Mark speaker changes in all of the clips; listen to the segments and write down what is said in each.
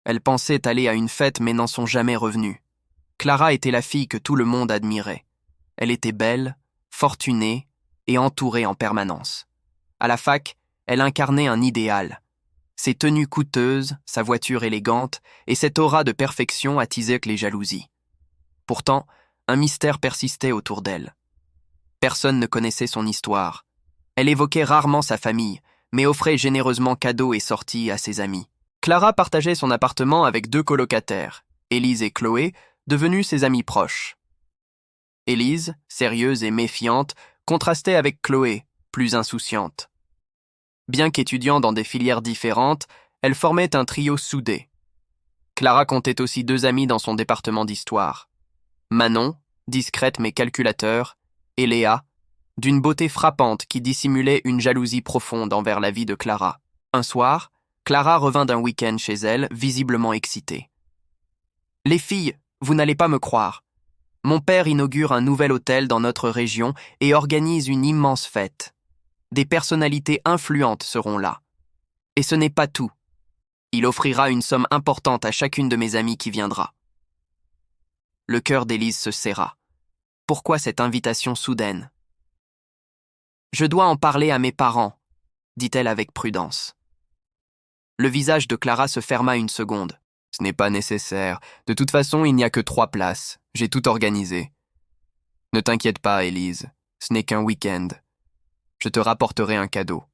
Speaker 1: Elles pensaient aller à une fête mais n'en sont jamais revenues. Clara était la fille que tout le monde admirait. Elle était belle, fortunée et entourée en permanence. À la fac, elle incarnait un idéal. Ses tenues coûteuses, sa voiture élégante et cette aura de perfection attisaient les jalousies. Pourtant, un mystère persistait autour d'elle. Personne ne connaissait son histoire. Elle évoquait rarement sa famille, mais offrait généreusement cadeaux et sorties à ses amis. Clara partageait son appartement avec 2 colocataires, Élise et Chloé, devenues ses amies proches. Élise, sérieuse et méfiante, contrastait avec Chloé, plus insouciante. Bien qu'étudiant dans des filières différentes, elles formaient un trio soudé. Clara comptait aussi 2 amies dans son département d'histoire. Manon, discrète mais calculateur, et Léa, d'une beauté frappante qui dissimulait une jalousie profonde envers la vie de Clara. Un soir, Clara revint d'un week-end chez elle, visiblement excitée. « Les filles, vous n'allez pas me croire. Mon père inaugure un nouvel hôtel dans notre région et organise une immense fête. Des personnalités influentes seront là. Et ce n'est pas tout. Il offrira une somme importante à chacune de mes amies qui viendra. » Le cœur d'Élise se serra. Pourquoi cette invitation soudaine ? « Je dois en parler à mes parents, » dit-elle avec prudence. Le visage de Clara se ferma une seconde. « Ce n'est pas nécessaire. De toute façon, il n'y a que 3 places. J'ai tout organisé. »« Ne t'inquiète pas, Élise. Ce n'est qu'un week-end. Je te rapporterai un cadeau. »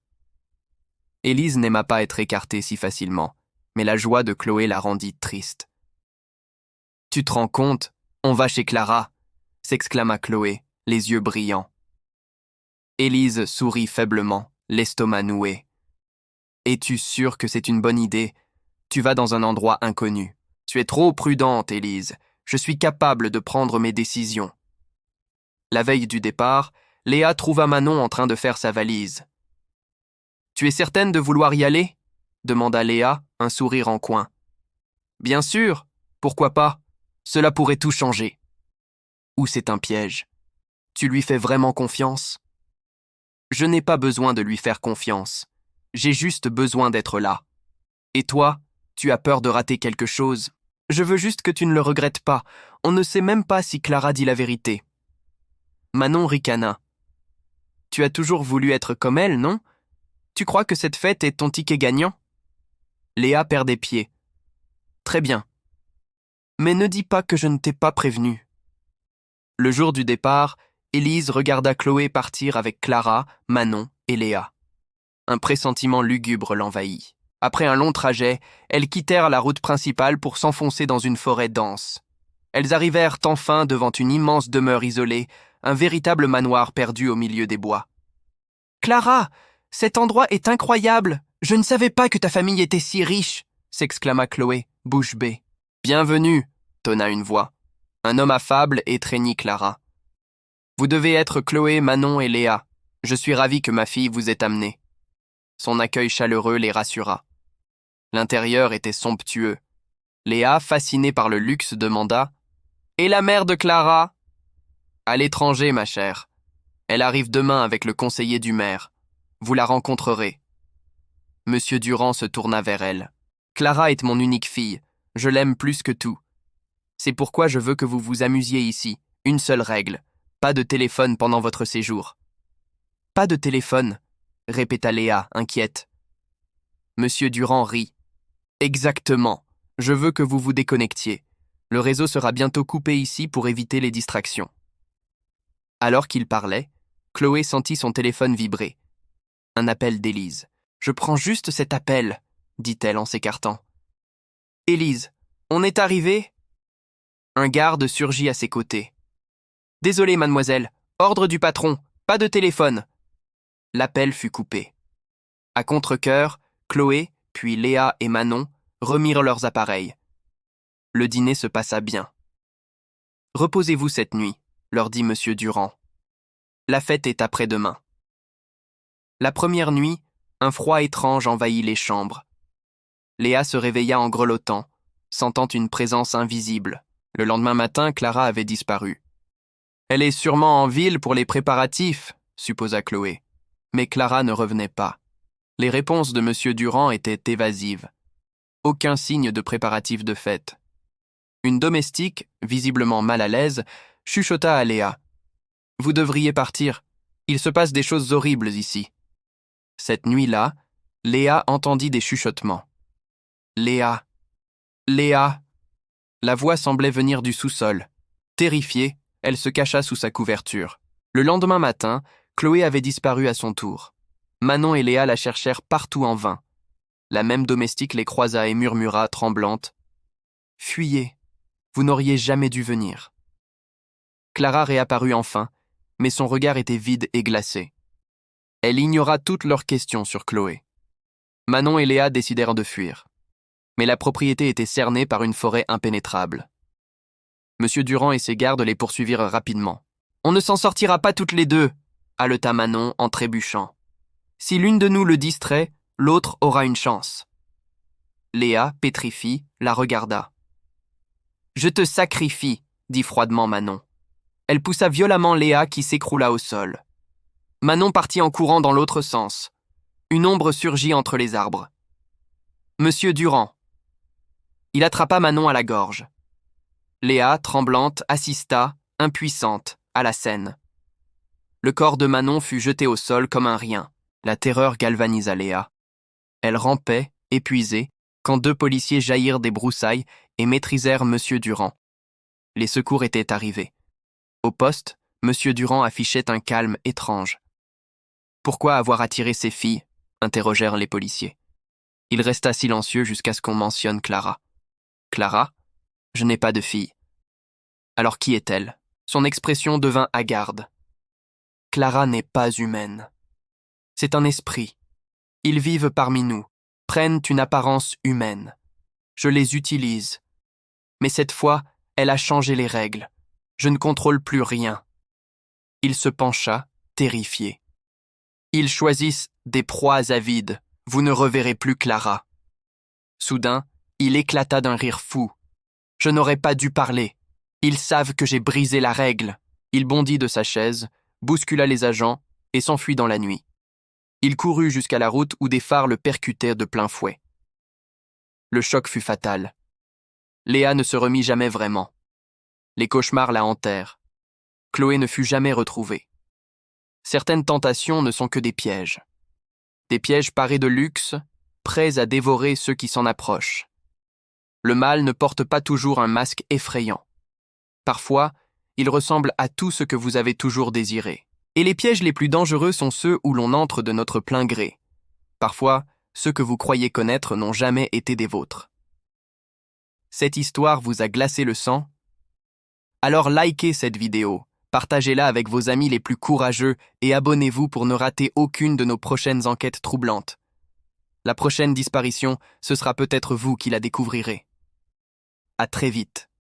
Speaker 1: Élise n'aima pas être écartée si facilement, mais la joie de Chloé la rendit triste. « Tu te rends compte ? On va chez Clara !» s'exclama Chloé, les yeux brillants. Élise sourit faiblement, l'estomac noué. « Es-tu sûre que c'est une bonne idée ? Tu vas dans un endroit inconnu. Tu es trop prudente, Élise. Je suis capable de prendre mes décisions. » La veille du départ, Léa trouva Manon en train de faire sa valise. « Tu es certaine de vouloir y aller ?» demanda Léa, un sourire en coin. « Bien sûr, pourquoi pas ? Cela pourrait tout changer. » Ou c'est un piège ? Tu lui fais vraiment confiance ? Je n'ai pas besoin de lui faire confiance. J'ai juste besoin d'être là. Et toi, tu as peur de rater quelque chose ? Je veux juste que tu ne le regrettes pas. On ne sait même pas si Clara dit la vérité. Manon ricana. Tu as toujours voulu être comme elle, non ? Tu crois que cette fête est ton ticket gagnant ? Léa perd des pieds. Très bien. Mais ne dis pas que je ne t'ai pas prévenu. Le jour du départ, Élise regarda Chloé partir avec Clara, Manon et Léa. Un pressentiment lugubre l'envahit. Après un long trajet, elles quittèrent la route principale pour s'enfoncer dans une forêt dense. Elles arrivèrent enfin devant une immense demeure isolée, un véritable manoir perdu au milieu des bois. « Clara, cet endroit est incroyable. Je ne savais pas que ta famille était si riche !» s'exclama Chloé, bouche bée. « Bienvenue !» tonna une voix. Un homme affable étreignit Clara. « Vous devez être Chloé, Manon et Léa. Je suis ravi que ma fille vous ait amenée. » Son accueil chaleureux les rassura. L'intérieur était somptueux. Léa, fascinée par le luxe, demanda « Et la mère de Clara ?»« À l'étranger, ma chère. Elle arrive demain avec le conseiller du maire. Vous la rencontrerez. » Monsieur Durand se tourna vers elle. « Clara est mon unique fille. Je l'aime plus que tout. C'est pourquoi je veux que vous vous amusiez ici. Une seule règle. Pas de téléphone pendant votre séjour. »« Pas de téléphone ?» répéta Léa, inquiète. Monsieur Durand rit. « Exactement. Je veux que vous vous déconnectiez. Le réseau sera bientôt coupé ici pour éviter les distractions. » Alors qu'il parlait, Chloé sentit son téléphone vibrer. Un appel d'Élise. « Je prends juste cet appel, » dit-elle en s'écartant. « Élise, on est arrivé ?» Un garde surgit à ses côtés. « Désolé, mademoiselle. Ordre du patron. Pas de téléphone. » L'appel fut coupé. À contre-cœur, Chloé, puis Léa et Manon remirent leurs appareils. Le dîner se passa bien. « Reposez-vous cette nuit, » leur dit Monsieur Durand. « La fête est après-demain. » La première nuit, un froid étrange envahit les chambres. Léa se réveilla en grelottant, sentant une présence invisible. Le lendemain matin, Clara avait disparu. « Elle est sûrement en ville pour les préparatifs, » supposa Chloé. Mais Clara ne revenait pas. Les réponses de Monsieur Durand étaient évasives. Aucun signe de préparatif de fête. Une domestique, visiblement mal à l'aise, chuchota à Léa. « Vous devriez partir. Il se passe des choses horribles ici. » Cette nuit-là, Léa entendit des chuchotements. « Léa. Léa. » La voix semblait venir du sous-sol. Terrifiée, elle se cacha sous sa couverture. Le lendemain matin, Chloé avait disparu à son tour. Manon et Léa la cherchèrent partout en vain. La même domestique les croisa et murmura, tremblante. « Fuyez. Vous n'auriez jamais dû venir. » Clara réapparut enfin, mais son regard était vide et glacé. Elle ignora toutes leurs questions sur Chloé. Manon et Léa décidèrent de fuir. Mais la propriété était cernée par une forêt impénétrable. Monsieur Durand et ses gardes les poursuivirent rapidement. « On ne s'en sortira pas toutes les deux, » haleta Manon en trébuchant. « Si l'une de nous le distrait, l'autre aura une chance. » Léa, pétrifiée, la regarda. « Je te sacrifie, » dit froidement Manon. Elle poussa violemment Léa qui s'écroula au sol. Manon partit en courant dans l'autre sens. Une ombre surgit entre les arbres. « Monsieur Durand !» Il attrapa Manon à la gorge. Léa, tremblante, assista, impuissante, à la scène. Le corps de Manon fut jeté au sol comme un rien. La terreur galvanisa Léa. Elle rampait, épuisée, quand deux policiers jaillirent des broussailles et maîtrisèrent Monsieur Durand. Les secours étaient arrivés. Au poste, Monsieur Durand affichait un calme étrange. « Pourquoi avoir attiré ces filles ?» interrogèrent les policiers. Il resta silencieux jusqu'à ce qu'on mentionne Clara. « Clara ? Je n'ai pas de fille. » Alors qui est-elle ? Son expression devint hagarde. « Clara n'est pas humaine. C'est un esprit. Ils vivent parmi nous, prennent une apparence humaine. Je les utilise. Mais cette fois, elle a changé les règles. Je ne contrôle plus rien. » Il se pencha, terrifié. « Ils choisissent des proies avides. Vous ne reverrez plus Clara. » Soudain, il éclata d'un rire fou. « Je n'aurais pas dû parler. Ils savent que j'ai brisé la règle. » Il bondit de sa chaise, bouscula les agents et s'enfuit dans la nuit. Il courut jusqu'à la route où des phares le percutaient de plein fouet. Le choc fut fatal. Léa ne se remit jamais vraiment. Les cauchemars la hantèrent. Chloé ne fut jamais retrouvée. Certaines tentations ne sont que des pièges. Des pièges parés de luxe, prêts à dévorer ceux qui s'en approchent. Le mal ne porte pas toujours un masque effrayant. Parfois, il ressemble à tout ce que vous avez toujours désiré. Et les pièges les plus dangereux sont ceux où l'on entre de notre plein gré. Parfois, ceux que vous croyez connaître n'ont jamais été des vôtres. Cette histoire vous a glacé le sang? Alors likez cette vidéo, partagez-la avec vos amis les plus courageux et abonnez-vous pour ne rater aucune de nos prochaines enquêtes troublantes. La prochaine disparition, ce sera peut-être vous qui la découvrirez. À très vite.